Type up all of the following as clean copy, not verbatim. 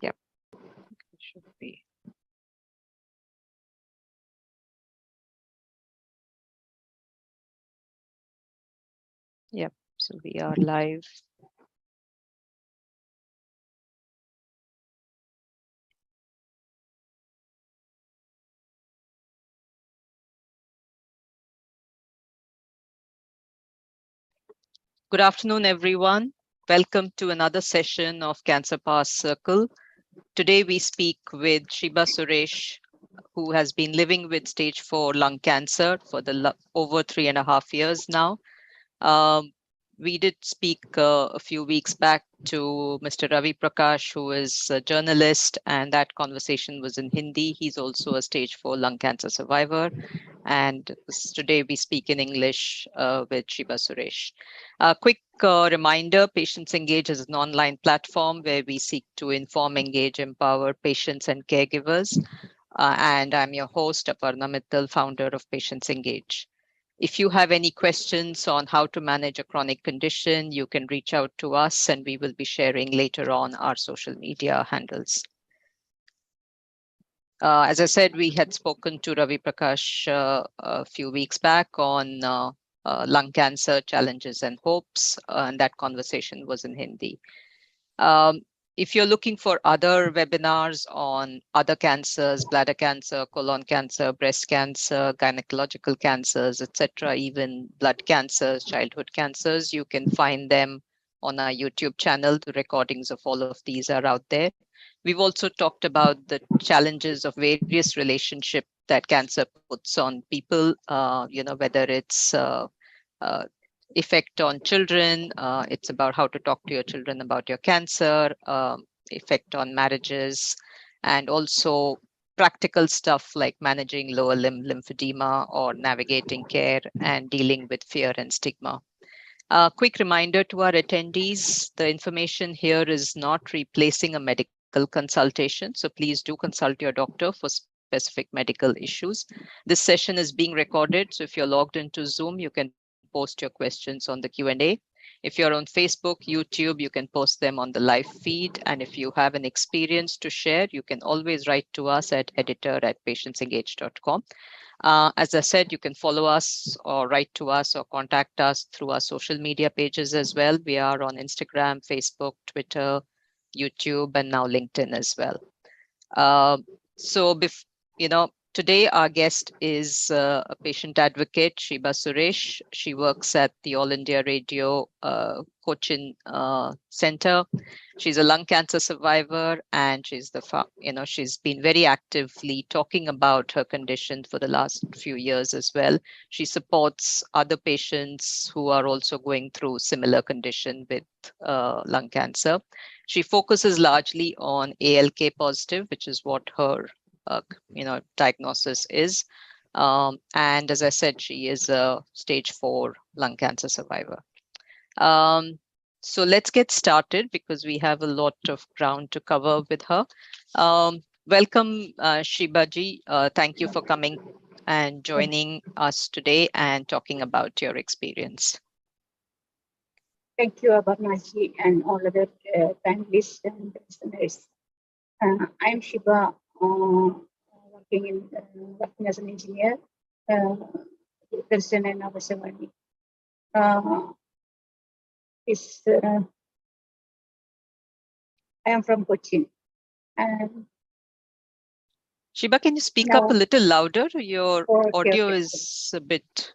Yep, it should be. Yep, so we are live. Good afternoon, everyone. Welcome to another session of Cancer Pass Circle. Today we speak with Shiba Suresh, who has been living with stage 4 lung cancer for over 3.5 years now. We did speak a few weeks back to Mr. Ravi Prakash, who is a journalist, and that conversation was in Hindi. He's also a stage 4 lung cancer survivor. And today we speak in English with Shiba Suresh. A quick reminder, PatientsEngage is an online platform where we seek to inform, engage, empower patients and caregivers. And I'm your host, Aparna Mittal, founder of PatientsEngage. If you have any questions on how to manage a chronic condition, you can reach out to us and we will be sharing later on our social media handles. As I said, we had spoken to Ravi Prakash a few weeks back on lung cancer challenges and hopes, and that conversation was in Hindi. If you're looking for other webinars on other cancers, bladder cancer, colon cancer, breast cancer, gynecological cancers, etc., even blood cancers, childhood cancers, you can find them on our YouTube channel. The recordings of all of these are out there. We've also talked about the challenges of various relationships that cancer puts on people, whether it's effect on children. It's about how to talk to your children about your cancer, effect on marriages, and also practical stuff like managing lower limb lymphedema or navigating care and dealing with fear and stigma. A quick reminder to our attendees, the information here is not replacing a medical consultation, so please do consult your doctor for specific medical issues. This session is being recorded, so if you're logged into Zoom, you can post your questions on the Q&A. If you're on Facebook, YouTube, you can post them on the live feed. And if you have an experience to share, you can always write to us at editor@patientsengage.com. As I said, you can follow us or write to us or contact us through our social media pages as well. We are on Instagram, Facebook, Twitter, YouTube, and now LinkedIn as well. Today our guest is a patient advocate, Shiba Suresh. She works at the All India Radio Kochi Center. She's a lung cancer survivor, and she's she's been very actively talking about her condition for the last few years as well. She supports other patients who are also going through similar condition with lung cancer. She focuses largely on ALK positive, which is what her diagnosis is. And as I said, she is a stage 4 lung cancer survivor. So let's get started because we have a lot of ground to cover with her. Welcome, Shibaji. Thank you for coming and joining us today and talking about your experience. Thank you, Aparnaji, and all other panelists and listeners. I'm Shiba, working as an engineer, Person and Avasavani. I am from Kochi. Shiba, can you speak up a little louder? Your audio is a bit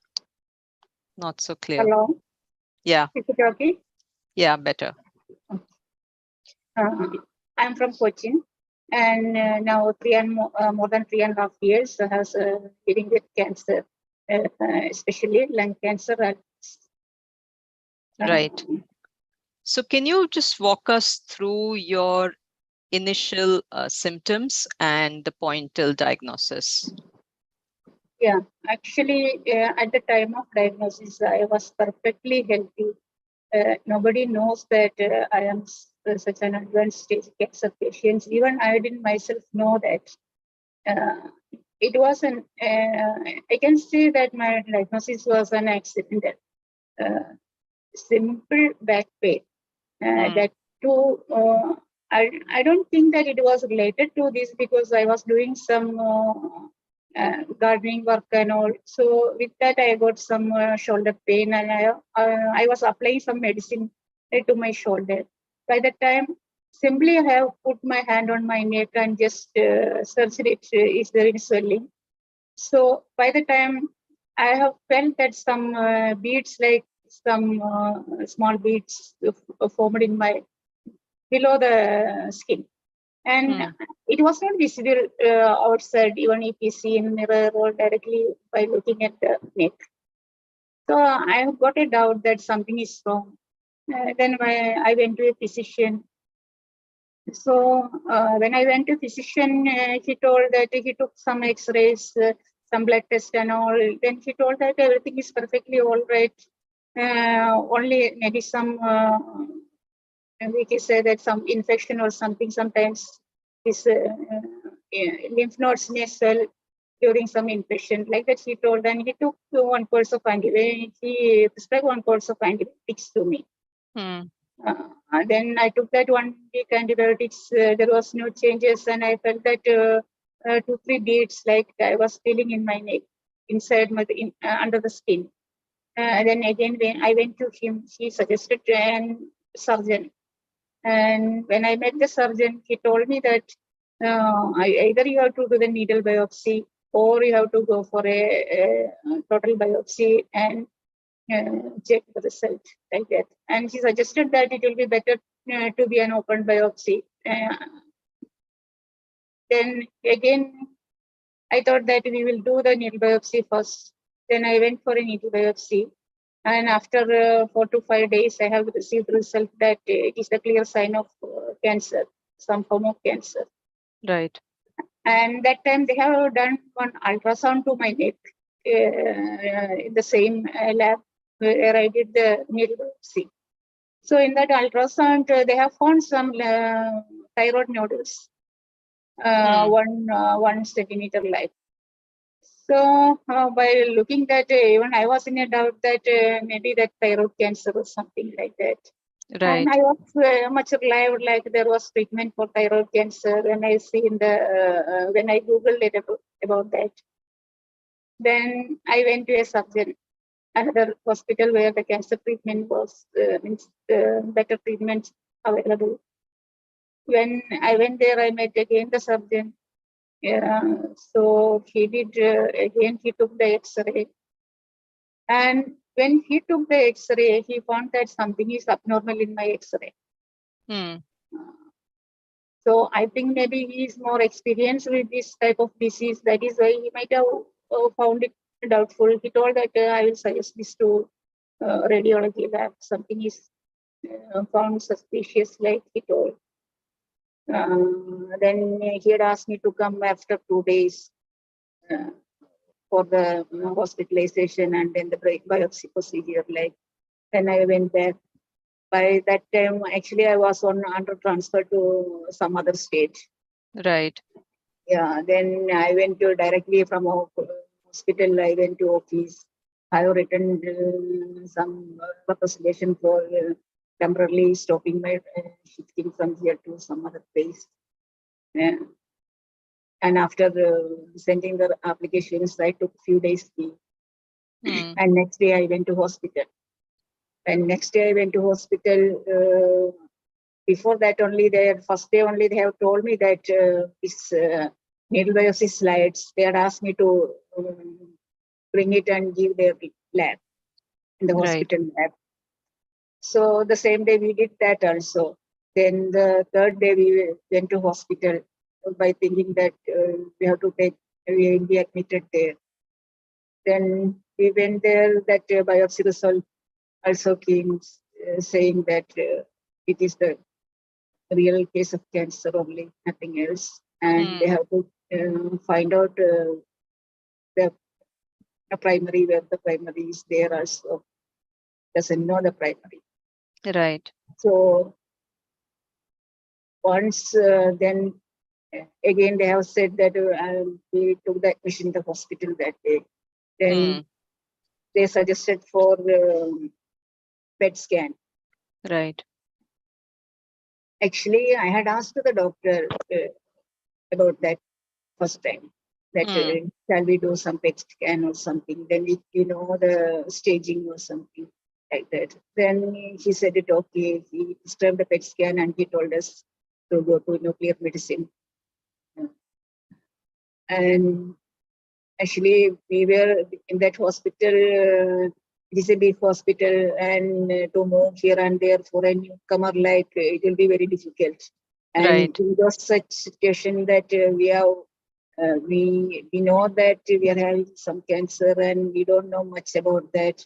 not so clear. Hello? Yeah. Is it okay? Yeah, better. I'm from Kochi, and now more than 3.5 years I has living with cancer, especially lung cancer. Right. So can you just walk us through your initial symptoms and the point till diagnosis? Yeah, actually, at the time of diagnosis, I was perfectly healthy. Nobody knows that I am such an advanced stage cancer patient. Even I didn't myself know that. It was I can say that my diagnosis was an accidental. Simple back pain. That too, I don't think that it was related to this because I was doing some gardening work and all. So with that, I got some shoulder pain, and I was applying some medicine to my shoulder. By the time, simply I have put my hand on my neck and just searched it. Is there any swelling? So by the time I have felt that some beads, like some small beads, formed in my below the skin, and it was not visible outside, even if you see in mirror or directly by looking at the neck. So I have got a doubt that something is wrong. Then I went to a physician. So when I went to physician, he told that he took some X-rays, some blood test and all. Then he told that everything is perfectly all right. Only maybe some we can say that some infection or something sometimes is lymph nodes may swell during some infection like that. He told, and he took one course of antibiotics. He prescribed one course of antibiotics to me. Then I took that 1 week antibiotics. There was no changes, and I felt that 2-3 beads like I was feeling in my neck, inside my under the skin. Then again, when I went to him, he suggested a surgeon. And when I met the surgeon, he told me that either you have to do the needle biopsy or you have to go for a total biopsy and check the result like that. And he suggested that it will be better to be an open biopsy. Then again, I thought that we will do the needle biopsy first. Then I went for a needle biopsy. And after 4 to 5 days, I have received the result that it is a clear sign of cancer, some form of cancer. Right. And that time they have done one ultrasound to my neck in the same lab where I did the needle biopsy. So in that ultrasound, they have found some thyroid nodules, 1 centimeter like. So by looking that, even I was in a doubt that maybe that thyroid cancer or something like that. Right. And I was much relieved, like there was treatment for thyroid cancer. And I see in the when I googled it about that, then I went to a surgeon, another hospital where the cancer treatment was means better treatment available. When I went there, I met again the surgeon. So he did again. He took the X-ray, and when he took the X-ray, he found that something is abnormal in my X-ray. So I think maybe he is more experienced with this type of disease. That is why he might have found it doubtful. He told that I will suggest this to radiology lab. Something is found suspicious, like he told. Then he had asked me to come after 2 days for the hospitalization and then the biopsy procedure. Like, then I went back. By that time, actually, I was under transfer to some other state. Right. Yeah. Then I went to directly from hospital. I went to office. I have written some representation for temporarily stopping my shifting from here to some other place. And after sending the applications, I took few days leave. And next day I went to hospital. And next day I went to hospital. Before that only, first day only, they have told me that this needle biopsy slides, they had asked me to bring it and give their lab in the hospital lab. So the same day we did that also. Then the third day we went to hospital by thinking that we will be admitted there. Then we went there, that biopsy result also came saying that it is the real case of cancer only, nothing else. And they have to find out the primary, where the primary is there also. Doesn't know the primary. Right. So once then again they have said that we took the admission in the hospital that day. Then they suggested for PET scan. Right. Actually, I had asked the doctor about that first time. That shall we do some PET scan or something? Then the staging or something like that. Then he said it okay. He prescribed the PET scan and he told us to go to nuclear medicine. And actually, we were in that hospital. It is a big hospital, and to move here and there for a newcomer, it will be very difficult. And Right. it was such situation that we know that we are having some cancer, and we don't know much about that.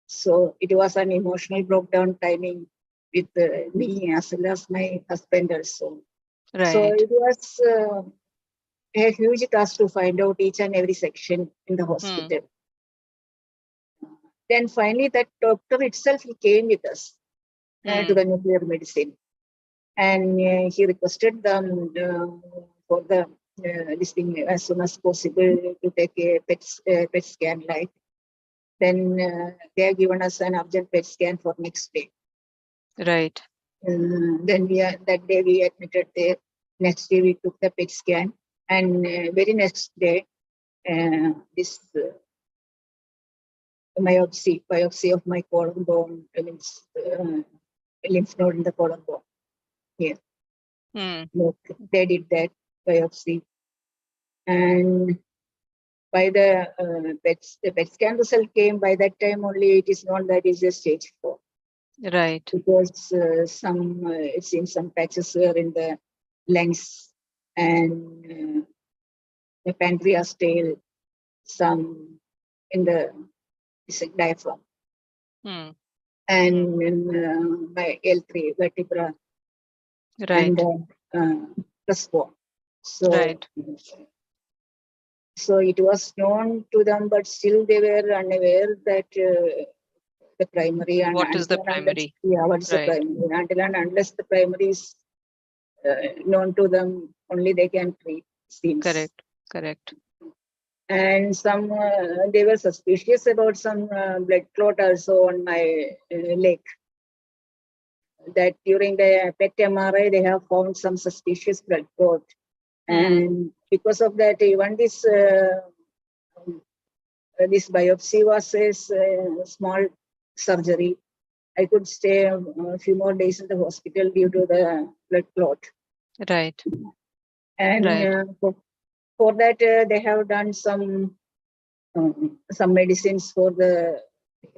So it was an emotional breakdown timing with me as well as my husband also. Right. So it was a huge task to find out each and every section in the hospital. Then finally, that doctor itself, he came with us to the nuclear medicine, and he requested them for the this thing as soon as possible to take a PET scan. Then they have given us an urgent PET scan for next day. Right. Then that day we admitted there. Next day we took the PET scan, and very next day this biopsy of my colon bone, means lymph node in the colon bone. Here, look, they did that biopsy, and by the PET scan result came. By that time only, it is known that it is a stage 4. Right. Because it seems some patches were in the lungs and the pancreas tail, some in the diaphragm, and in my L3 vertebra, Right. and breastbone. So, Right. so it was known to them, but still they were unaware that the primary and What is the primary? what is the primary? Until and unless the primary is known to them, only they can treat. Seems Correct. And some they were suspicious about some blood clot also on my leg. That during the PET MRI they have found some suspicious blood clot, and because of that, even this biopsy was a small surgery. I could stay a few more days in the hospital due to the blood clot. Right. And for that, they have done some medicines for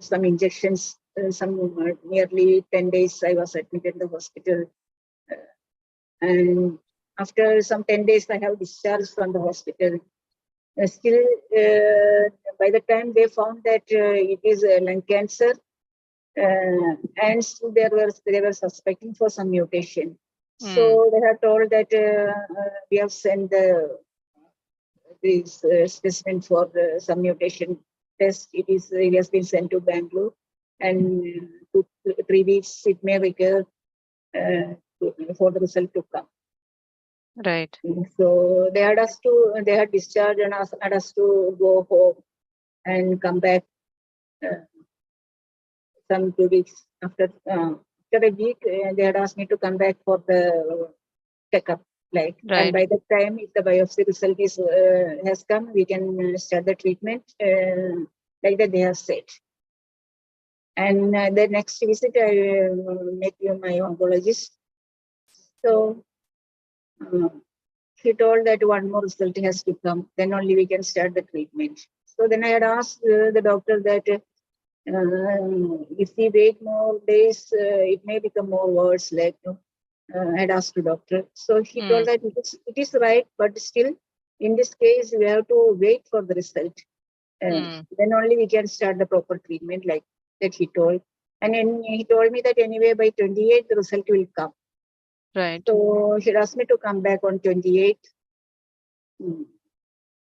some injections. Nearly 10 days I was admitted in the hospital. And after some 10 days, I have discharged from the hospital. Still, by the time they found that it is lung cancer, and still they were suspecting for some mutation. So they have told that we have sent this specimen for some mutation test. It has been sent to Bangalore, and 2-3 weeks it may require for the result to come. Right. So they had discharged and had us to go home and come back some 2 weeks after a week. They had asked me to come back for the checkup. And by that time, if the biopsy result has come, we can start the treatment. Like that, they have said. And the next visit, I met my oncologist. So he told that one more result has to come, then only we can start the treatment. So then I had asked the doctor that if we wait more days, it may become more worse. I had asked the doctor. So he told that it is right, but still, in this case, we have to wait for the result. Then only we can start the proper treatment, like that he told. And then he told me that anyway, by 28th, the result will come. Right. So he asked me to come back on 28th.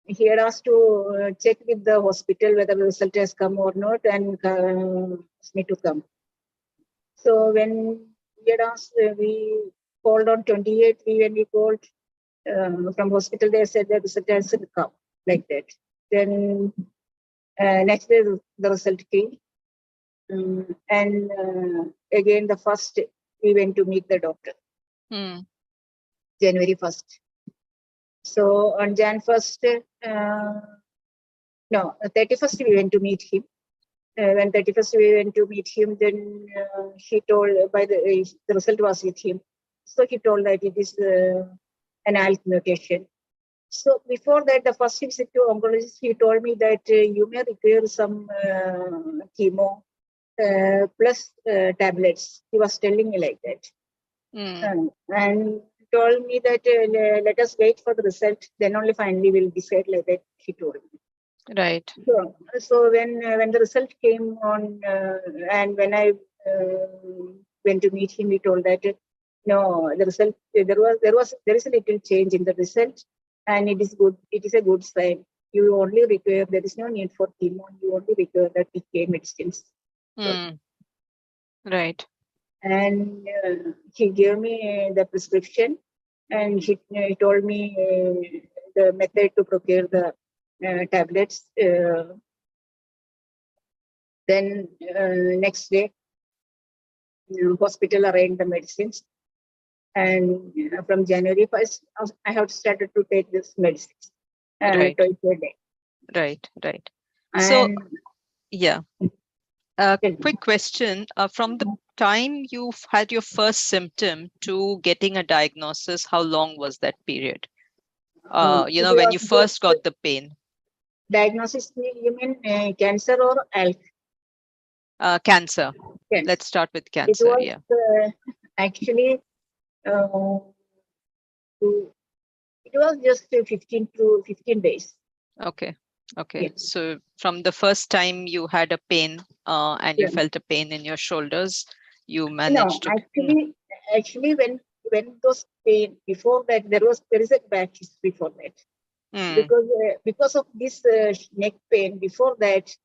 He had asked to check with the hospital whether the result has come or not, and asked me to come. So when we had asked, we called on 28th. When we called from hospital, they said that the result has come, like that. Then next day, the result came. And again, the first, we went to meet the doctor. January 1st. So on Jan 1st, no, 31st we went to meet him. When 31st we went to meet him, then he told the result was with him. So he told that it is an ALK mutation. So before that, the first visit to oncologist, he told me that you may require some chemo plus tablets. He was telling me like that. And told me that let us wait for the result, then only finally we'll decide like that, he told me. Right. So when the result came on, and when I went to meet him, he told that no, the result there is a little change in the result, and it is good. It is a good sign. You only require, there is no need for chemo. You only require that PK medicines. Right. And he gave me the prescription, and he told me the method to procure the tablets. Then next day, hospital arranged the medicines, and from January 1st, I have started to take this medicines Right. twice a day. Right. Right. And so, yeah. Quick question. From the time you had your first symptom to getting a diagnosis, how long was that period? When you first got the pain. Diagnosis, you mean cancer or ALK? Cancer. Yes. Let's start with cancer. It was, actually, it was just 15 days. Okay. Yes. So from the first time you had a pain and you felt a pain in your shoulders, you managed to. Actually, when those pain, before that, there is a bad history for that. Because of this neck pain, before that,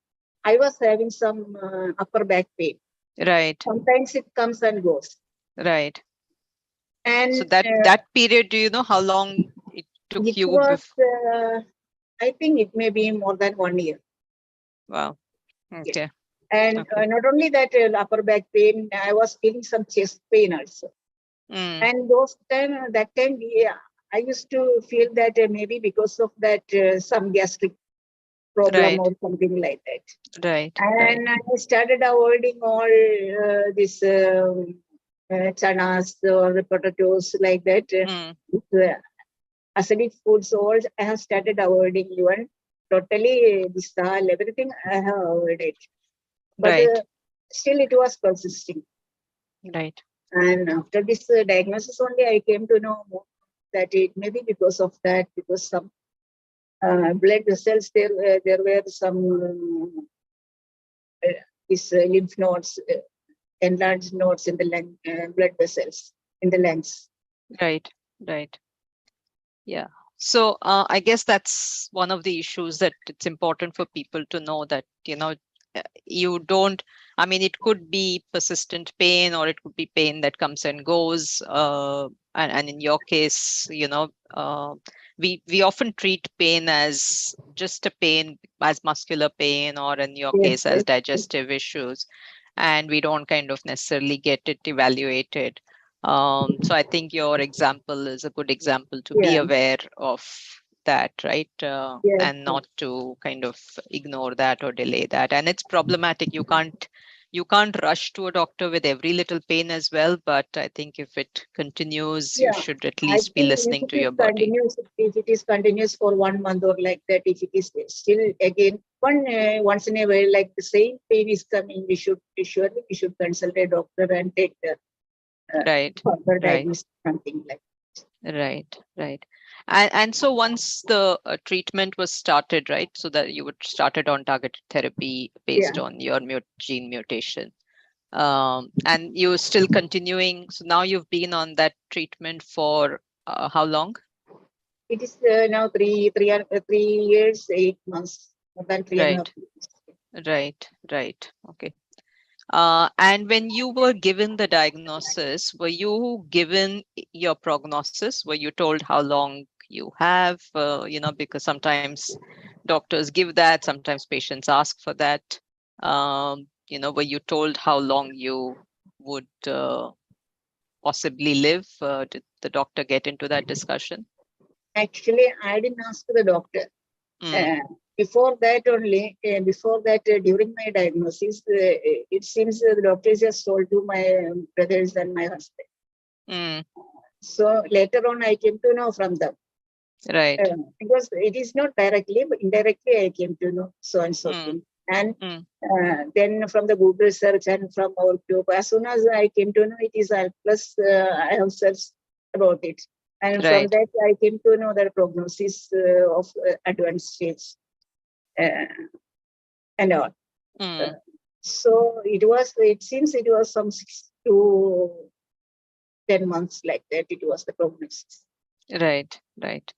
I was having some upper back pain. Right. Sometimes it comes and goes. Right. And so that period, do you know how long it took it you? Was, I think it may be more than 1 year. Wow. Okay. Yes. And not only that, upper back pain, I was feeling some chest pain also. And that time, I used to feel that maybe because of that, some gastric problem or something like that. Right. And I started avoiding all this chanas or potatoes like that. Acidic foods, all I have started avoiding, even totally this dal, everything I have avoided. But still it was persisting. Right. And after this diagnosis only, I came to know that it may be because of that, because some blood vessels, there were some these lymph nodes, enlarged nodes in the lung, blood vessels in the lungs. Right. Yeah. So I guess that's one of the issues that it's important for people to know that, you don't, I mean, it could be persistent pain or it could be pain that comes and goes. And in your case, we often treat pain as just a pain, as muscular pain, or in your case as digestive issues. And we don't kind of necessarily get it evaluated. So I think your example is a good example to be aware of that, right? And not to kind of ignore that or delay that. And it's problematic. You can't rush to a doctor with every little pain as well. But I think if it continues, you should at least be listening to your body. If it is continuous for 1 month or like that, if it is still again once in a while, like the same pain is coming, we should consult a doctor and take the further diagnosis, something like that. Right. And so once the treatment was started, right, so that you would started on targeted therapy based on your gene mutation, and you're still continuing. So now you've been on that treatment for how long? It is now 3 years, 8 months, more than 3.5 years. Right. Okay. And when you were given the diagnosis, were you given your prognosis? Were you told how long you have? Because sometimes doctors give that, sometimes patients ask for that. Were you told how long you would possibly live? Did the doctor get into that discussion? Actually, I didn't ask the doctor. Mm, Before that only, during my diagnosis, it seems the doctors just told to my brothers and my husband. mm, So later on, I came to know from them. right. Because it is not directly, but indirectly, I came to know so and so Mm, thing. And mm, then from the Google search and from our tube, as soon as I came to know it is plus, I have searched about it. And from right. that, I came to know the prognosis of advanced stage and all. Mm, So it seems it was some 6 to 10 months like that. It was the prognosis. right. Right.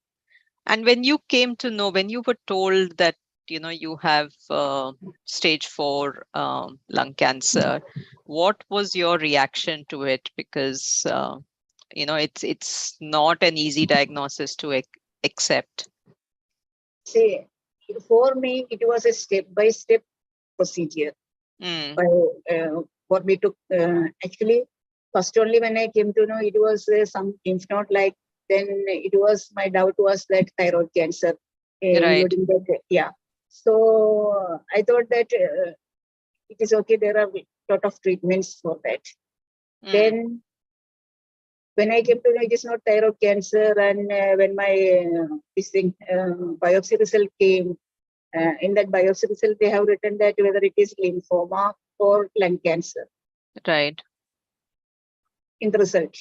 And when you came to know, when you were told that, you have stage 4 lung cancer, what was your reaction to it? Because, it's not an easy diagnosis to accept. See, for me, it was a step-by-step procedure. Mm, For me to actually, first only when I came to know it was some lymph node like, then it was my doubt was that thyroid cancer, right. including that, yeah. So I thought that it is okay. There are a lot of treatments for that. Mm, Then when I came to know it is not thyroid cancer, and when my this thing biopsy result came, in that biopsy result they have written that whether it is lymphoma or lung cancer right. in the result.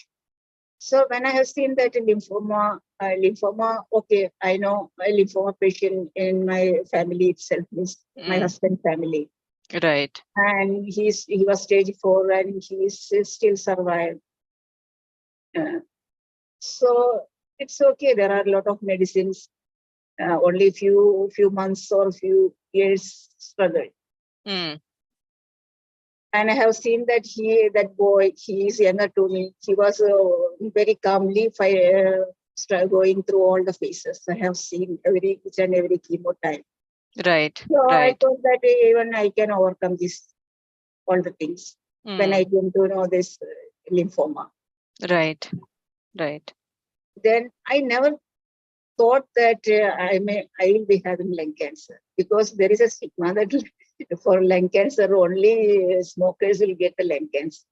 So when I have seen that lymphoma, okay, I know a lymphoma patient in my family itself, means my Mm, husband's family, right. and he was stage 4 and he is still survived. Uh, so it's okay. There are a lot of medicines. Only few months or few years struggle. Mm, And I have seen that that boy, he is younger to me. He was very calmly going through all the phases. I have seen each and every chemo time. right. So I Right. thought that even I can overcome all the things when I Mm, came to know this lymphoma. right. Right. Then I never thought that I will be having lung cancer, because there is a stigma that for lung cancer only smokers will get the lung cancer.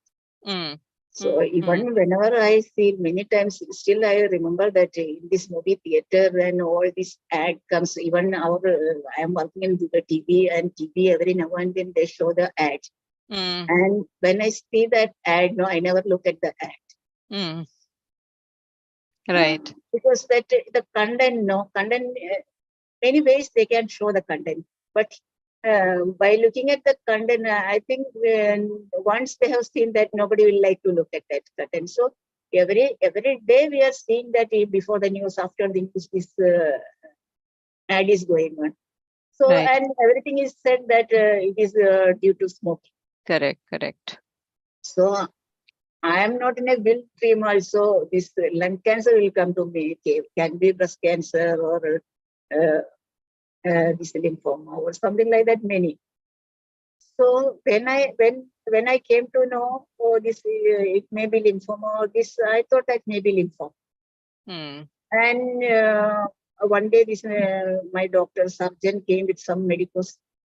Mm, So mm, mm, even whenever I see many times, still I remember that in this movie theater and all this ad comes, even I am working in the TV, and TV every now and then they show the ad. mm, And when I see that ad, no, I never look at the ad. mm, Uh, right. because that the content, many ways they can show the content. But by looking at the content, I think once they have seen that, nobody will like to look at that content. So every day we are seeing that before the news, after the news, this ad is going on. So Right. and everything is said that it is due to smoking. Correct. Correct. So I am not in a guilt dream also. This lung cancer will come to me. Can be breast cancer or uh, this lymphoma or something like that. Many. So when I came to know, oh, this it may be lymphoma or this, I thought that may be lymphoma. Mm, And one day, this my doctor surgeon came with some medical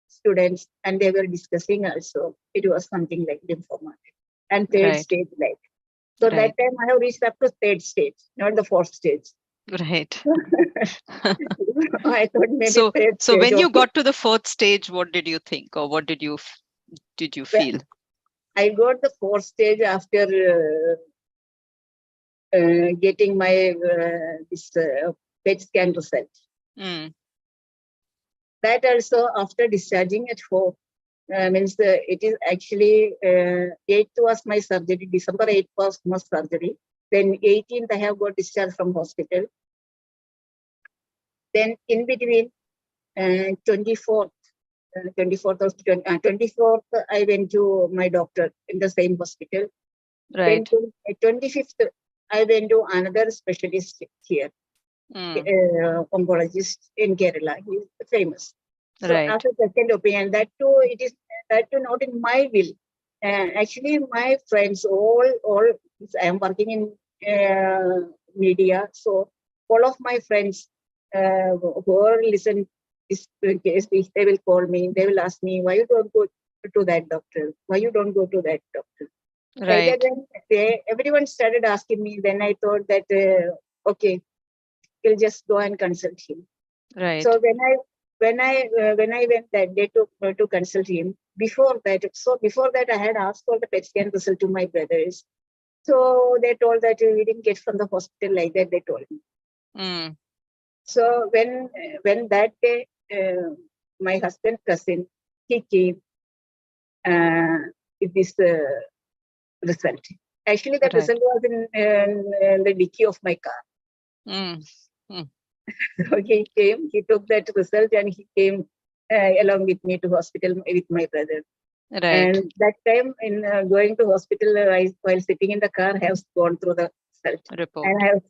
students, and they were discussing also. It was something like lymphoma and third right. stage like. So Right. that time I have reached up to third stage, not the fourth stage. Right. I thought maybe So, third so stage. when you Okay. got to the fourth stage, what did you think, or what did you Well, feel? I got the fourth stage after getting my this PET scan result. Mm, That also after discharging at home, means it is actually 8th was my surgery. December 8th was my surgery. Then 18th I have got discharged from hospital. Then in between 24th, 24th I went to my doctor in the same hospital. Then right. 25th I went to another specialist here, Mm, oncologist in Kerala. He's famous. So right. after second opinion, that too not in my will. Actually, my friends, all, I am working in media, so all of my friends who are listen this case, they will call me, they will ask me, why you don't go to that doctor? Why you don't go to that doctor? Like that, Right. when everyone started asking me, then I thought that, okay, we'll just go and consult him. Right. So when I went that day to consult him, before that I had asked for the PET scan result to my brothers. So they told that we didn't get from the hospital, like that they told me. Mm. So when that day my husband's cousin, he came with this result. Actually, that Right. result was in the dicky of my car. Mm. Mm. So he came, he took that result, and he came along with me to hospital with my brother. Right. And that time, in going to hospital, while sitting in the car, I have gone through the result. Report. And I have,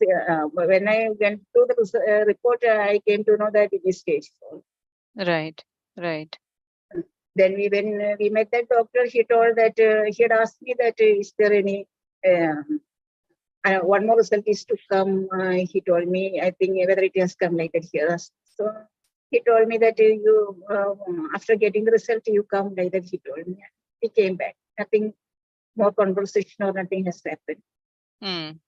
when I went through the report, I came to know that it is stage 4. Right. Right. Then when we met that doctor, he told that he had asked me that is there any one more result is to come. He told me, I think whether it has come, like that here. So he told me that you after getting the result, you come, like that. He told me. He came back. Nothing more conversation or nothing has happened. Mm.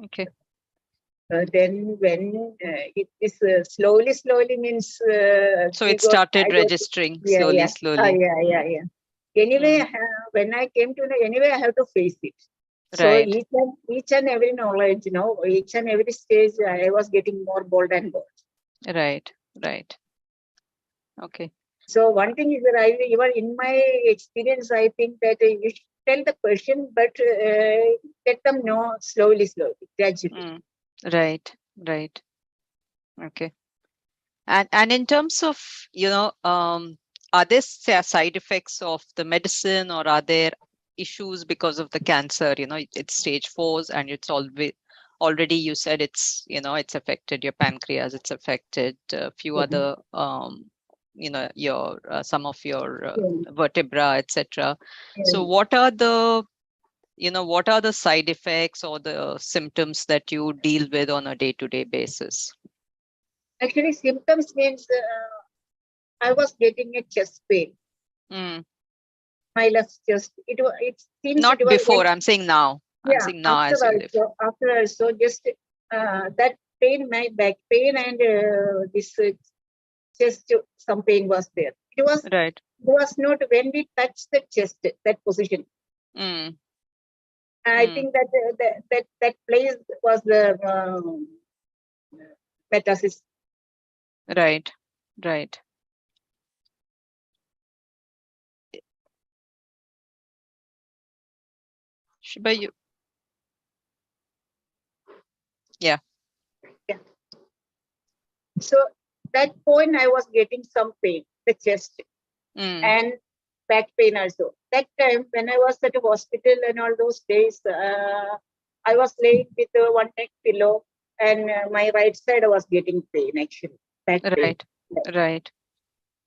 Okay. Then when it is slowly means So we it got, started I got, registering yeah, slowly, yeah, slowly. yeah. Anyway, Mm. when I came to know, anyway, I have to face it. So Right. each and every knowledge, each and every stage, I was getting more bold and bold. Right. Right. Okay. So one thing is that even in my experience, I think that you should tell the person, but let them know slowly, gradually. Mm. Right. Right. Okay. And in terms of, are there side effects of the medicine, or are there issues because of the cancer? It's stage 4, and it's already, you said it's affected your pancreas, it's affected a few Mhm. other, your some of your Yeah. vertebra, etc. So Yeah. what are the side effects or the symptoms that you deal with on a day-to-day basis? Actually, symptoms means I was getting a chest pain, Mm. my left chest. It seems it Not was before, I'm saying now. I'm yeah. saying now as you live. After also, just that pain, my back pain, and this chest, some pain was there. Right. It was not when we touched the chest, that position. Mm. I Mm. think that that place was the metastasis. Right. Right. Shiba, yeah. Yeah. So that point, I was getting some pain, the chest Mm. and back pain also. That time when I was at the hospital and all those days, I was laying with one neck pillow, and my right side was getting pain, actually, back pain. Right. Right.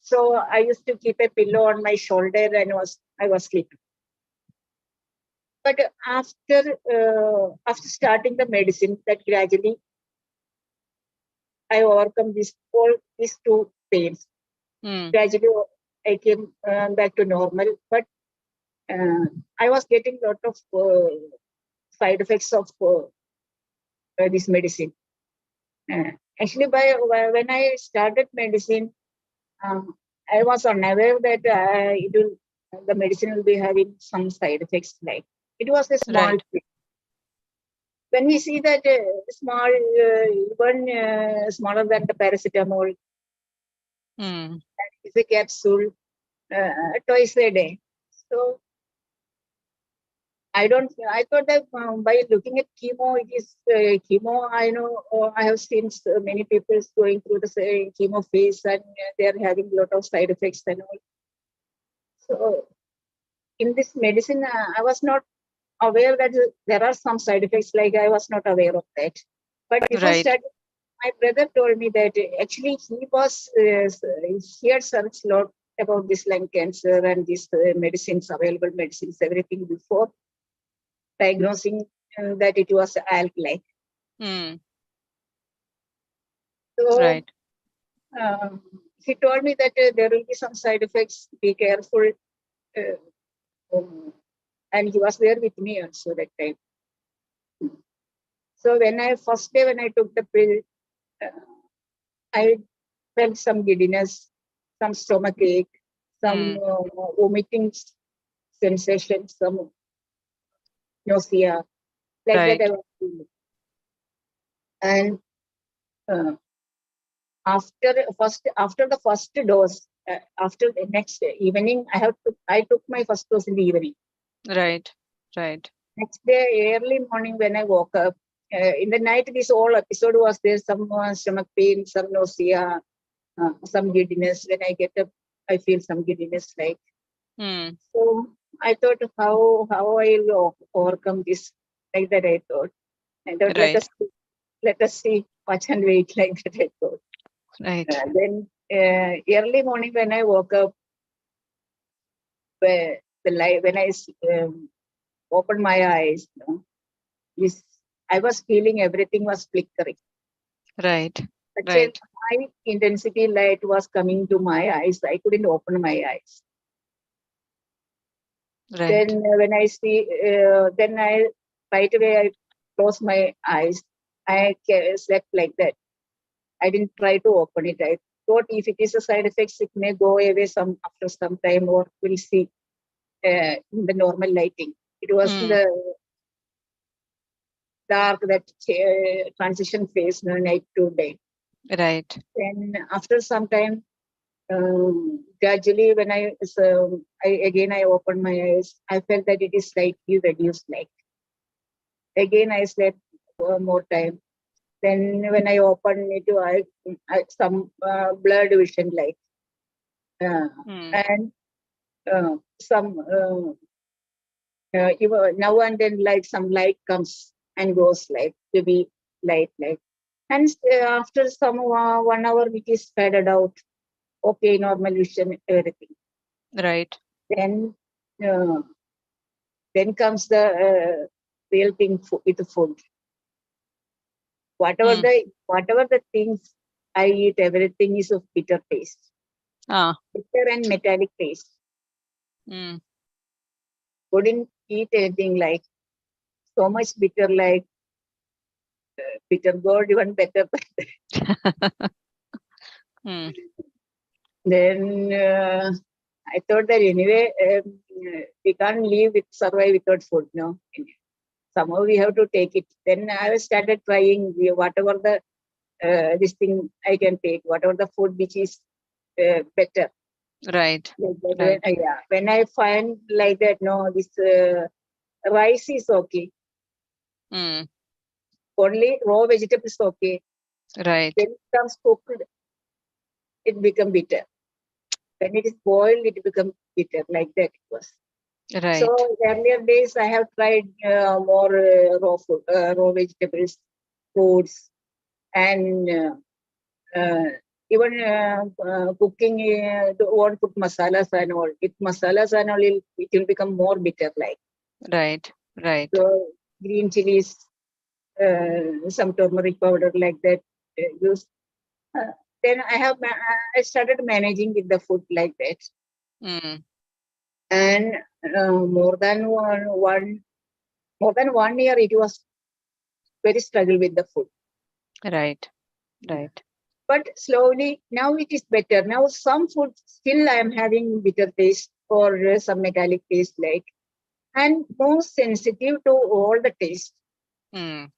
So I used to keep a pillow on my shoulder and I was sleeping. But after starting the medicine, that gradually I overcome these two pains. Mm. Gradually I came back to normal, but uh, I was getting a lot of side effects of this medicine. Uh, Actually, when I started medicine, um, I was unaware that the medicine will be having some side effects. Like it was a small Right. thing. When we see that small, even smaller than the paracetamol, Mm. is a capsule twice a day. So I thought that by looking at chemo, it is chemo. I know, I have seen so many people going through the chemo phase, and they are having a lot of side effects and all. So in this medicine, I was not aware that there are some side effects. Like I was not aware of that. But before Right. starting, my brother told me that actually he had searched lot about this lung cancer and these medicines, available medicines, everything before diagnosing that it was ALK-like. So Right. he told me that there will be some side effects, be careful. And he was there with me also that time. So first day when I took the pill, I felt some giddiness, some stomach ache, some vomiting sensation, some nausea, like Right. that I was feeling. And after the first dose, after the next evening, I took my first dose in the evening. Right. Right. Next day, early morning when I woke up, in the night, this whole episode was there. Some stomach pain, some nausea, some giddiness. When I get up, I feel some giddiness. Like so, I thought how I will overcome this. Like that, I thought. Right. Let us see, watch and wait. Like that, I thought. Right. Then early morning when I woke up, when I opened my eyes, I was feeling everything was flickering. Right. Such Right. a high intensity light was coming to my eyes. I couldn't open my eyes. Right. Then when I see, then I right away I closed my eyes. I slept like that. I didn't try to open it. I thought if it is a side effects, it may go away after some time, or we'll see in the normal lighting. It was in the dark, that transition phase, night to day. Right. Then after some time, gradually when I opened my eyes, I felt that it is slightly reduced. Like again, I slept more time. Then when I opened it, I some blurred vision, like and some even now and then, like some light comes and goes, like to be light, like. And after some 1 hour, it is faded out. Okay, normal vision, everything. Right. Then comes the real thing with the food. Whatever the things I eat, everything is of bitter taste. Bitter and metallic taste. Couldn't eat anything like so much bitter, like bitter gourd, even better. Then I thought that anyway, we can't survive without food, no. Somehow we have to take it. Then I started trying whatever this thing I can take, whatever the food which is better. Right. When I find like that, no, this rice is okay. Only raw vegetables okay. Right. When it comes cooked, it become bitter. When it is boiled, it becomes bitter. Like that it was. Right. So earlier days, I have tried more raw food, raw vegetables, fruits, and even cooking. Won't put masalas and all. With masalas and all, it will become more bitter. Like right. Right. So green chilies, some turmeric powder, like that use. Then I started managing with the food like that. And more than 1 year, it was very struggle with the food. Right. Right. But slowly, now it is better. Now some food still I am having bitter taste or some metallic taste, like, and more sensitive to all the taste. If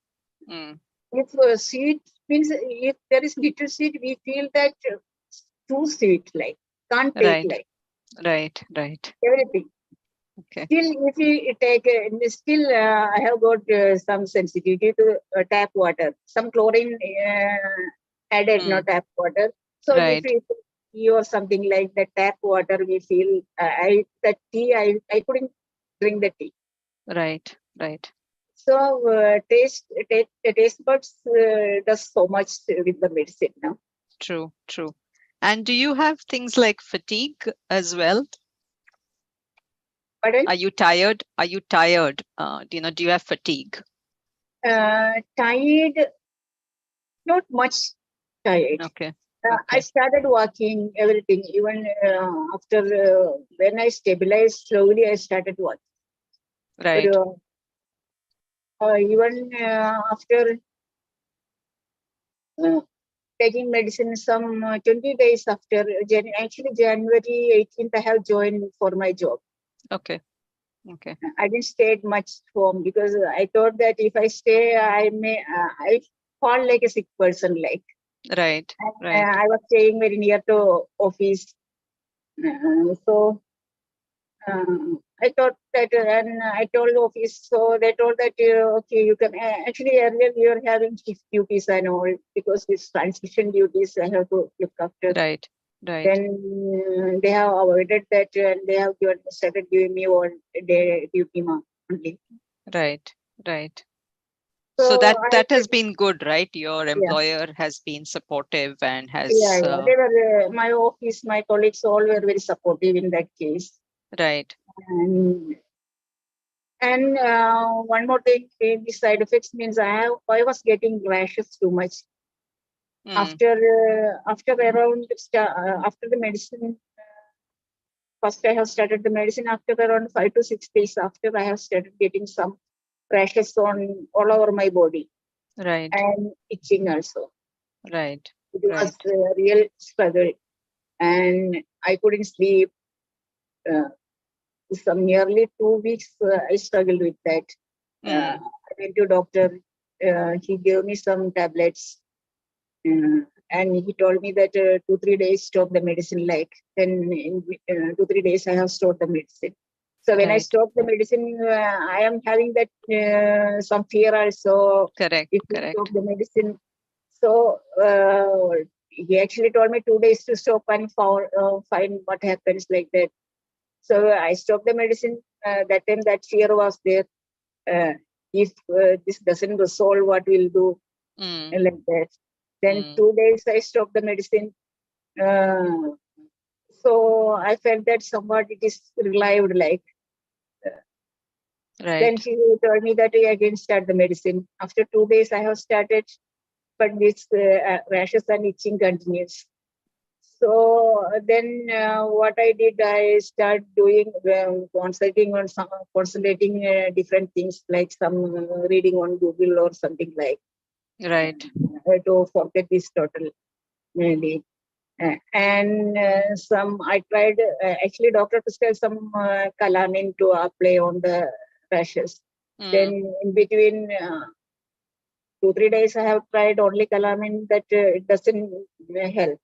sweet means, if there is little sweet, we feel that too sweet, like can't take, like. Right. Everything. Okay. Still, if we take, I have got some sensitivity to tap water. Some chlorine added, not tap water. So if we tea or something like that, tap water, we feel, I couldn't drink the tea. Right. So taste buds does so much with the medicine now. True. And do you have things like fatigue as well? Pardon? Are you tired? Are you tired? Do you have fatigue? Tired, not much tired. Okay. I Okay. started walking, everything. Even after when I stabilized slowly, I started walking. But Right. even after uh, taking medicine, some 20 days after, actually January 18th, I have joined for my job. Okay. Okay. I didn't stay much home because I thought that if I stay, I fall like a sick person. Like Right. Right. I was staying very near to office, so I thought that, and I told office, so they told that okay, you can actually earlier we were having shift duties and all because this transition duties I have to look after. Right. Right. Then they have avoided that and they have started giving me one day duty only. Right. Right. So So that I that has said, been good, right? Your yeah, employer has been supportive and yeah, has yeah. They were my office, my colleagues all were very supportive in that case. right. And one more thing, the side effects means I was getting rashes too much Mm, after around after the medicine. First, I have started the medicine after around 5 to 6 days. After I have started getting some rashes on all over my body right. and itching also. Right. It was Right. a real struggle, and I couldn't sleep. Uh, some nearly 2 weeks, I struggled with that. Mm, I went to doctor. He gave me some tablets, and he told me that 2 3 days stop the medicine. Like then in 2 3 days, I have stopped the medicine. So when I right. stop the medicine, I am having that some fear also. Correct. If you stop Correct. the medicine, so he actually told me 2 days to stop and find what happens like that. So I stopped the medicine. That time that fear was there. Uh, if this doesn't resolve, what we'll do Mm, like that. Then mm, 2 days I stopped the medicine. Uh, so I felt that somewhat it is relieved. Like then right. she told me that I again start the medicine. After 2 days I have started, but this rashes and itching continues. So then what I did, I start doing concentrating different things like some reading on Google or something like Right. to forget this total maybe. And some I tried actually doctor prescribed some calamine to apply on the rashes. Then Mm, in between 2 3 days I have tried only calamine that it doesn't help.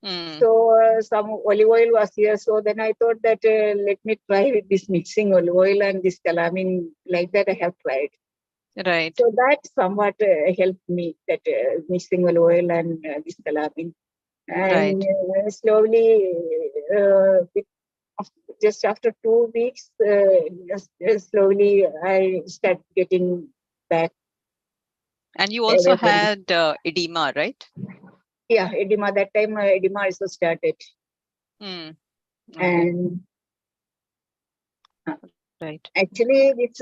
mm, So some olive oil was here. So then I thought that let me try with this mixing olive oil and this calamine. Like that I have tried. right. So that somewhat helped me that mixing olive oil and this calamine. And Right. slowly, just after 2 weeks, slowly I start getting back And you also everything. had edema, right? Yeah, edema. That time edema also started, Mm, okay. and Right. actually, it's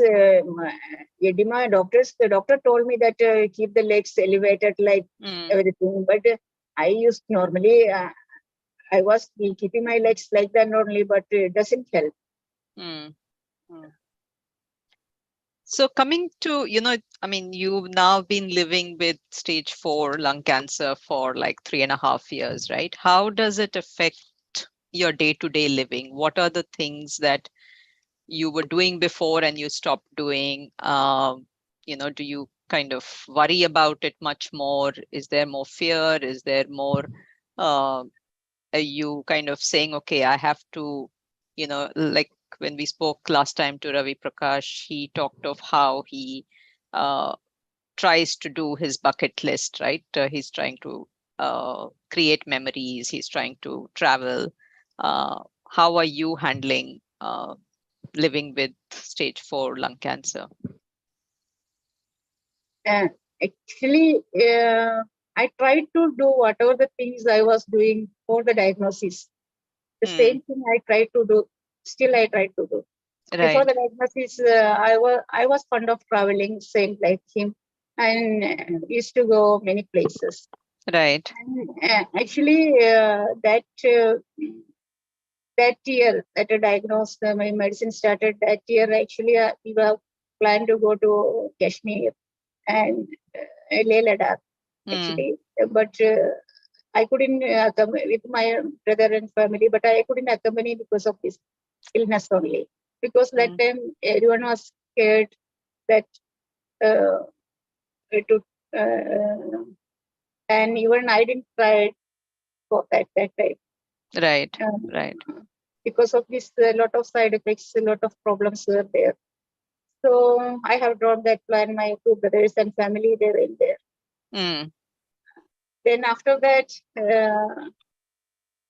edema. The doctor told me that keep the legs elevated like Mm, everything. But I used normally. I was keeping my legs like that only, but it doesn't help. mm, mm. So coming to, I mean, you've now been living with stage 4 lung cancer for like 3.5 years, right? How does it affect your day-to-day living? What are the things that you were doing before and you stopped doing? Do you kind of worry about it much more? Is there more fear? Is there more, uh, are you kind of saying, okay, I have to, like when we spoke last time to Ravi Prakash, he talked of how he uh, tries to do his bucket list, right? He's trying to create memories, he's trying to travel. How are you handling living with stage 4 lung cancer? Uh, actually, I tried to do whatever the things I was doing for the diagnosis. The same thing I tried to do. Still, I tried to do. Before Right. the diagnosis, I was fond of traveling, same like him, and used to go many places. Right. And actually, that year that I diagnosed, my medicine started that year. Actually, we were planned to go to Kashmir and Leh Ladakh, Mm. actually, but I couldn't come with my brother and family, but I couldn't accompany because of this illness only. Because that Mm. time everyone was scared that uh, to, and even I didn't try for that time. Right. Right. Uh, because of this, a lot of side effects, a lot of problems were there. So I have dropped that plan. My two brothers and family, they went there. Mm. Then after that,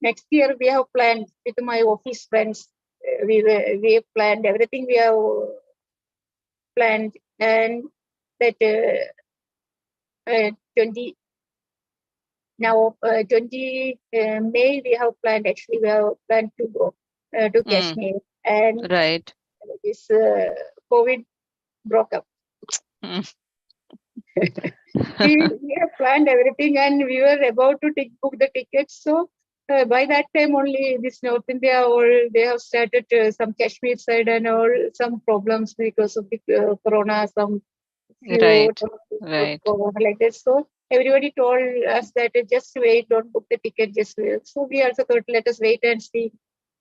next year we have planned with my office friends. We have planned everything. We have planned, and that 20 now 20 May we have planned. Actually, we have planned to go to Mm. Kashmir, and Right. this COVID broke up. Mm. We have planned everything, and we were about to book the tickets. So by that time only, this North India, all they have started some Kashmir side and all some problems because of the corona, some few Right. Right. corona like that. So everybody told us that just wait, don't book the ticket, just wait. So we also thought, let us wait and see.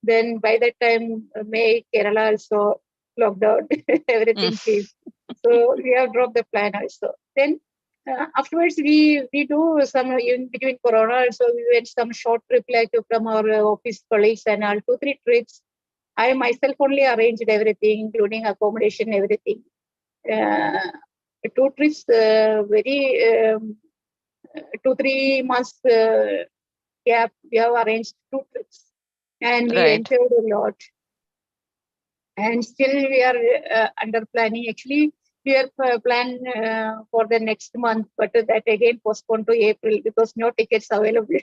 Then by that time, May Kerala also lockdown, Mm. everything changed. So we have dropped the plan also. Then afterwards, we do some in between Corona. Also, we went some short trip like from our office colleagues and all 2 3 trips. I myself only arranged everything, including accommodation, everything. Uh, 2 trips, very 2 3 months gap. We have arranged 2 trips, and we Right. enjoyed a lot. And still we are under planning. Actually, we are plan for the next month, but that again postponed to April because no tickets available.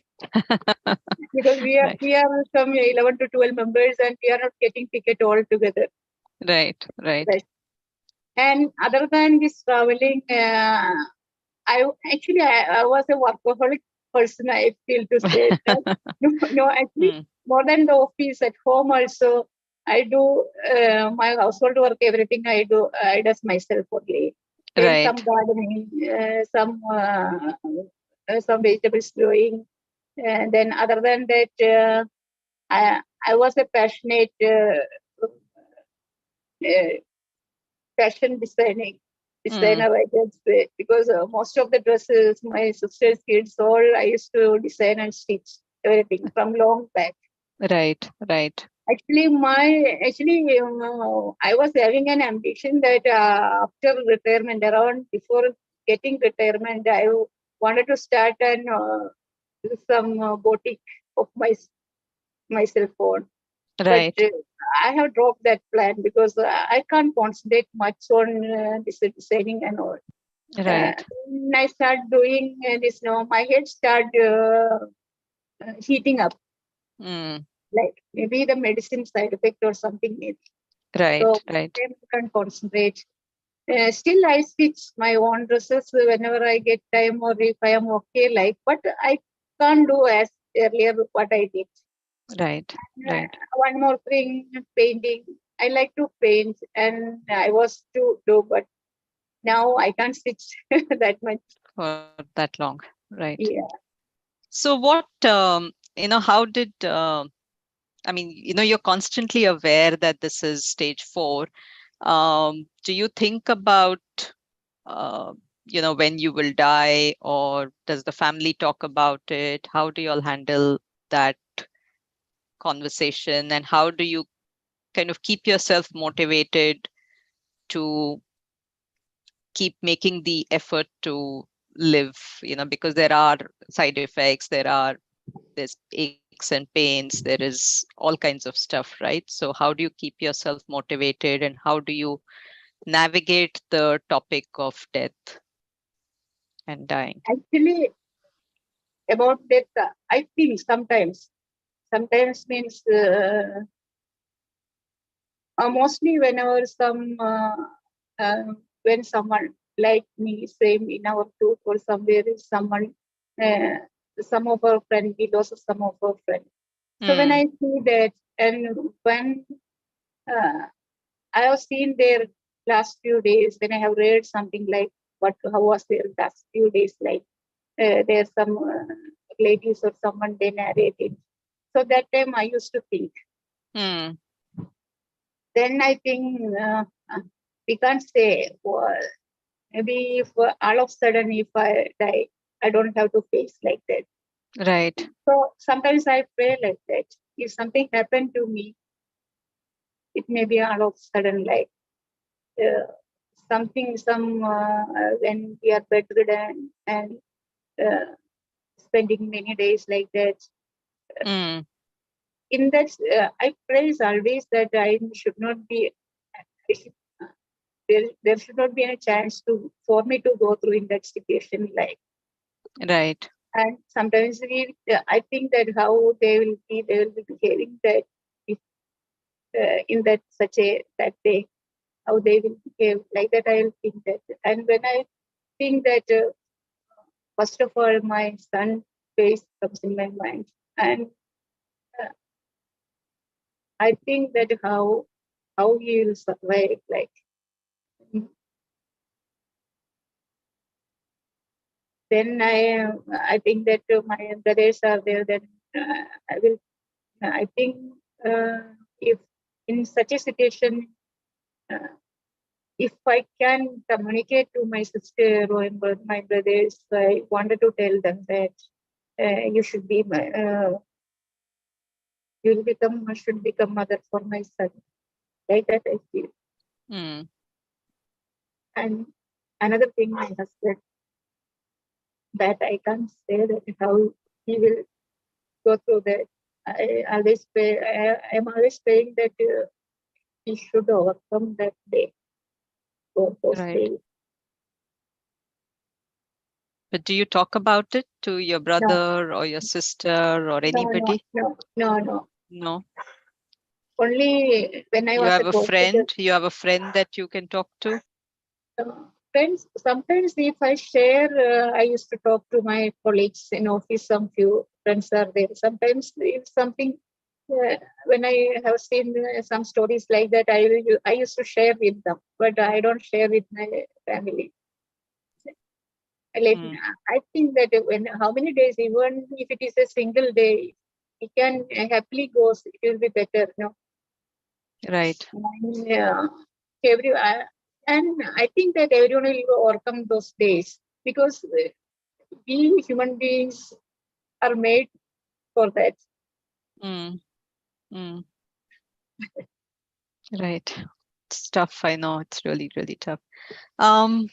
Because we are Right. we are some 11 to 12 members, and we are not getting ticket all together. Right. Right. Right. And other than this traveling, I was a workaholic person. I feel to say that. No, actually, Mm. more than the office, at home also, I do my household work. Everything I does myself only. Then some Right. gardening, some vegetables growing, and then other than that, I was a passionate uh, fashion Mm. designer, I can say, because most of the dresses, my sister's kids, all I used to design and stitch everything from long back. Right. Right. Actually, I was having an ambition that after retirement, around before getting retirement, I wanted to start an some boutique of myself on. But Right. I have dropped that plan because I can't concentrate much on this designing and all. Uh, Right. when I start doing this now, my head start heating up, Mm. like maybe the medicine side effect or something maybe. So Right. Right. I can't concentrate. Still, I stitch my own dresses whenever I get time or if I am okay, like, but I can't do as earlier what I did. Right. Right. One more thing, painting. I like to paint, and I was to do, but now I can't stitch that much. For that long. Right. Yeah, So what, how did, I mean, you're constantly aware that this is stage 4. Do you think about, uh, when you will die, or does the family talk about it? How do you all handle that conversation, and how do you kind of keep yourself motivated to keep making the effort to live, because there are side effects, there's aches and pains, there is all kinds of stuff, right? So how do you keep yourself motivated, and how do you navigate the topic of death and dying? actually. about that, I think sometimes means mostly whenever when someone like me, same in our group or somewhere is someone, uh, some of our friends, we lost some of our friends. So when I see that, and when uh, I have seen their last few days, when I have read something like how was their last few days like, there's some ladies or someone they narrated. So that time I used to think. Then I think we can't say, well, maybe if all of a sudden if I die, I don't have to face like that. Right. So sometimes I pray like that. If something happened to me, it may be all of a sudden like when we are bedridden and spending many days like that. In that, I pray always that I should not be. There should not be any chance for me to go through in that situation like. Right. And sometimes I think that how they will be behaving that if in that day, how they will behave like that. I will think that, and when I think that, first of all, my son face comes in my mind, and I think that how he will survive like. Then I think that my brothers are there. Then I will. I think if in such a situation, if I can communicate to my sister or my brothers, I wanted to tell them that you should be should become mother for my son. Like that I feel. And another thing, my husband, that I can't say that how he will go through that. I am always saying that he should overcome that day or those days. But do you talk about it to your brother or your sister or anybody? No. Only when I was a friend. You have a friend that you can talk to? Friends, sometimes if I share, I used to talk to my colleagues in office. Some few friends are there. Sometimes if something, when I have seen some stories like that, I used to share with them, but I don't share with my family. I think that how many days, even if it is a single day, it can happily go. It will be better, no? Right. And I think that everyone will overcome those days because we human beings are made for that. Right. It's tough. I know it's really, really tough. And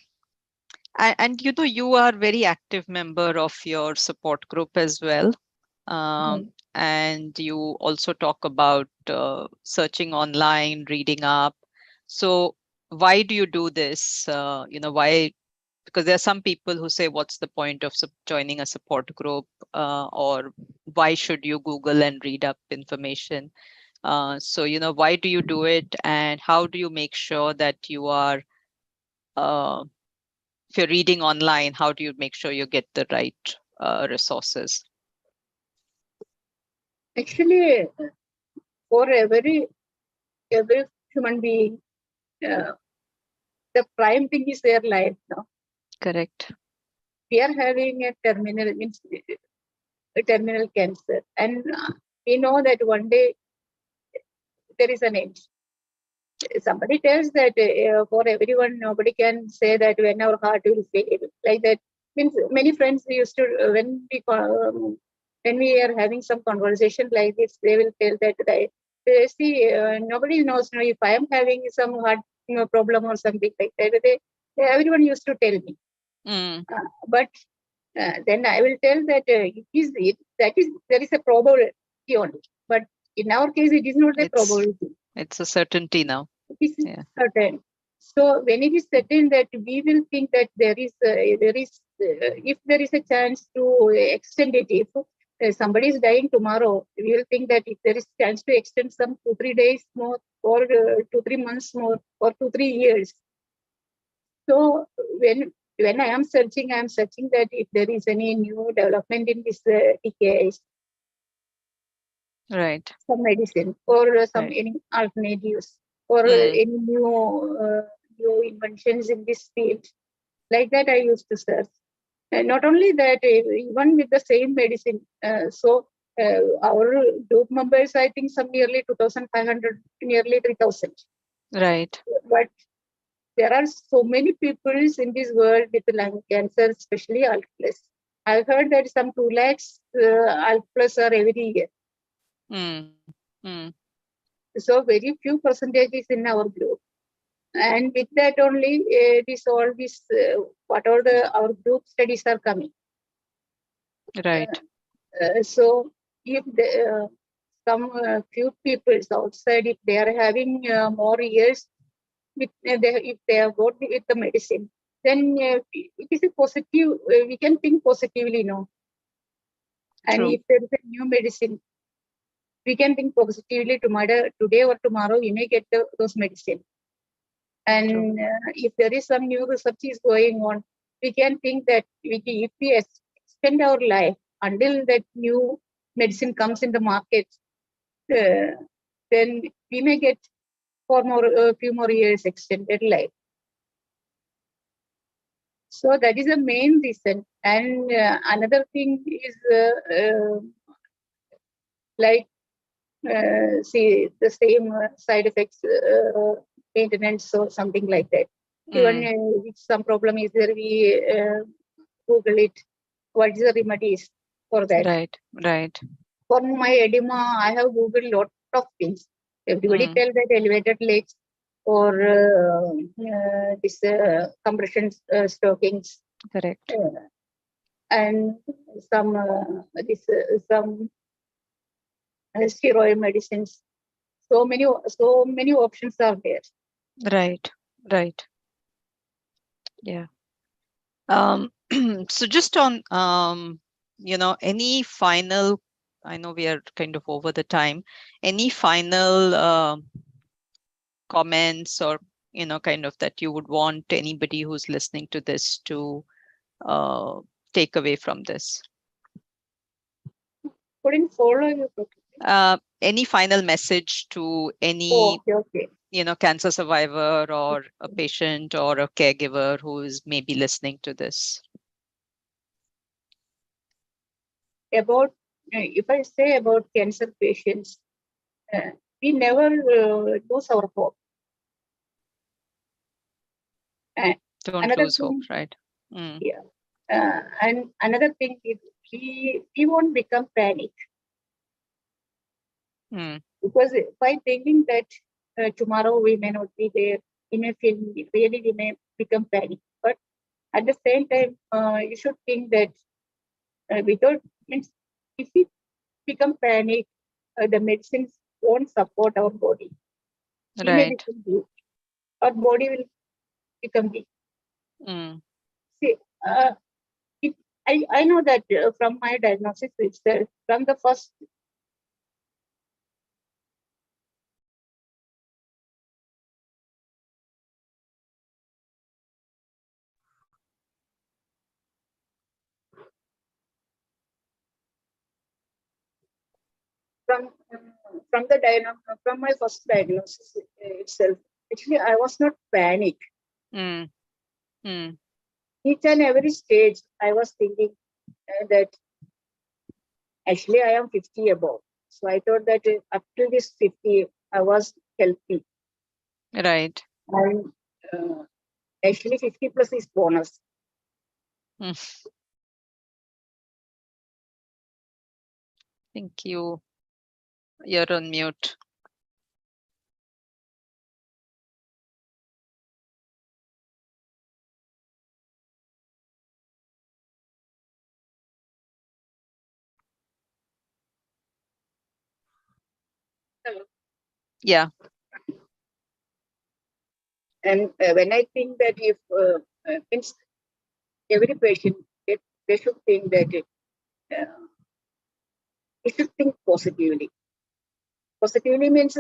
you are very active member of your support group as well. And you also talk about searching online, reading up. So why do you do this? Why? Because there are some people who say, what's the point of joining a support group? Or why should you Google and read up information? So, why do you do it? And how do you make sure that you are, if you're reading online, how do you make sure you get the right resources? Actually, for every human being, the prime thing is their life now. Correct. We are having a terminal cancer, and we know that one day there is an end. Somebody tells that for everyone, nobody can say that when our heart will fail. Like that means many friends used to when we are having some conversation like this, they will tell that they see nobody knows if I am having some heart problem or something like that. Everyone used to tell me, but then I will tell that there is a probability only, but in our case it is not a probability. It's a certainty now. It is certain. So when it is certain that we will think that if there is a chance to extend it, if somebody is dying tomorrow, we will think that if there is chance to extend some 2-3 days more, or 2-3 months more, or 2-3 years. So when I am searching that if there is any new development in this TKIs, Right. some medicine, or some Right. any alternatives, or Mm. any new inventions in this field. Like that, I used to search. And not only that, even with the same medicine. Our group members, I think, some nearly 2,500, nearly 3,000. Right. But there are so many people in this world with lung cancer, especially ALK plus. I've heard that some 2 lakhs ALK plus are every year. Mm. Mm. So very few percentages in our group. And with that only, whatever our group studies are coming. Right. So if some few people outside, if they are having more years, if they have got with the medicine, then it is a positive. We can think positively, no. And True. if there is a new medicine, we can think positively. Today or tomorrow, we may get those medicine. True. And if there is some new research is going on, we can think that if we extend our life until that new medicine comes in the market, uh, then we may get a few more years extended life. So that is the main reason. And another thing is like see the same side effects, maintenance or something like that. Even Mm. if some problem is there, we Google it. What is the remedies for that? Right. Right. For my edema, I have Googled lot of things. Everybody Mm. tell that elevated legs or this compression stockings, Correct. and some steroid medicines. So many options are there. Right. Right. Yeah. Um, so just on, any final, I know we are kind of over the time, any final comments or, kind of that you would want anybody who's listening to this to uh, take away from this? Couldn't follow you properly. Any final message to Oh, any, okay, okay. cancer survivor or a patient or a caregiver who is maybe listening to this? About if I say about cancer patients, uh, we never lose our hope. Uh, Don't Another lose hope, thing, right? Mm. yeah. And another thing is we won't become panic, Mm. because by thinking that tomorrow we may not be there, we may feel really we may become panic. But at the same time, you should think that without means if we become panic, the medicines won't support our body. We may Right. become weak. Our body will become weak. Mm. See, it, I know that from my diagnosis itself, from the first from from my first diagnosis itself, actually I was not panic. Mm. Mm. Each and every stage, I was thinking that actually I am 50 above. So I thought that up to this 50, I was healthy. Right. And uh, actually 50 plus is bonus. Mm. Thank you. You're on mute. Yeah. And when I think that if means every patient, they should think that they should think positively. Positively means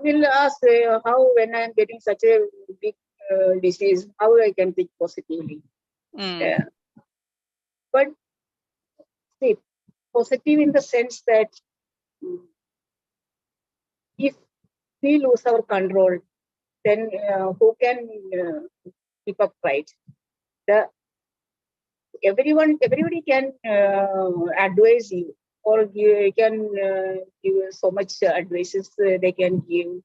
we'll ask how when I'm getting such a big disease, how I can think positively. Mm. But see, positive in the sense that if we lose our control, then who can keep up, right? The everybody can advise you or can give so much advices they can give.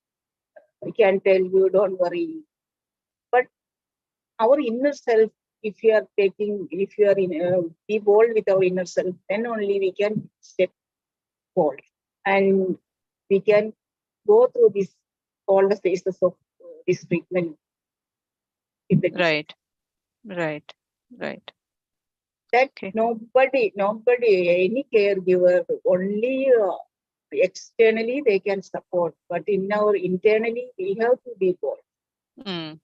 Can tell you, don't worry. But our inner self, if you are taking, if you are in, be bold with our inner self, then only we can step forward and we can go through this all the phases of this treatment. Right, right, right. That Okay. nobody, any caregiver, only externally they can support, but in our internally we have to be bold. Mm.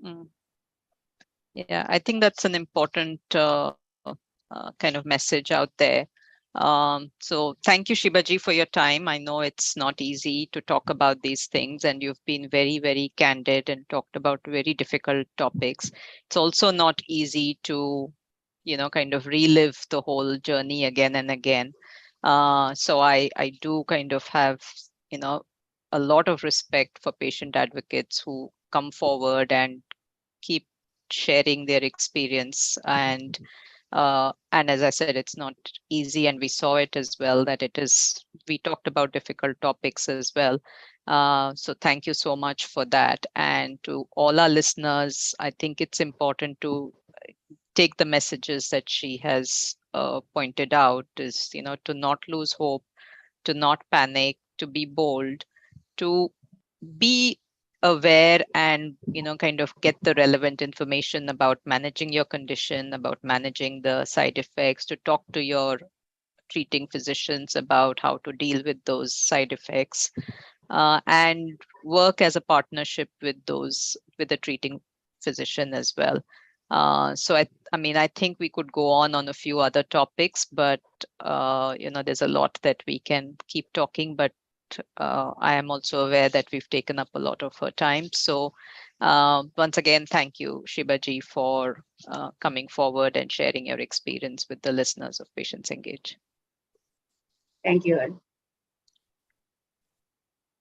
Mm. Yeah, I think that's an important kind of message out there. So thank you, Shibaji, for your time. I know it's not easy to talk about these things, and you've been very, very candid and talked about very difficult topics. It's also not easy to, kind of relive the whole journey again and again. So I do kind of have, you know, a lot of respect for patient advocates who come forward and keep sharing their experience, and as I said, it's not easy, and we saw it as well that it is, we talked about difficult topics as well. So thank you so much for that. And to all our listeners, I think it's important to take the messages that she has pointed out, is, to not lose hope, to not panic, to be bold, to be aware, and kind of get the relevant information about managing your condition, about managing the side effects, to talk to your treating physicians about how to deal with those side effects, and work as a partnership with the treating physician as well. So I mean, I think we could go on a few other topics, but there's a lot that we can keep talking. But I am also aware that we've taken up a lot of her time. So once again, thank you, Shibaji, for coming forward and sharing your experience with the listeners of Patients Engage. Thank you.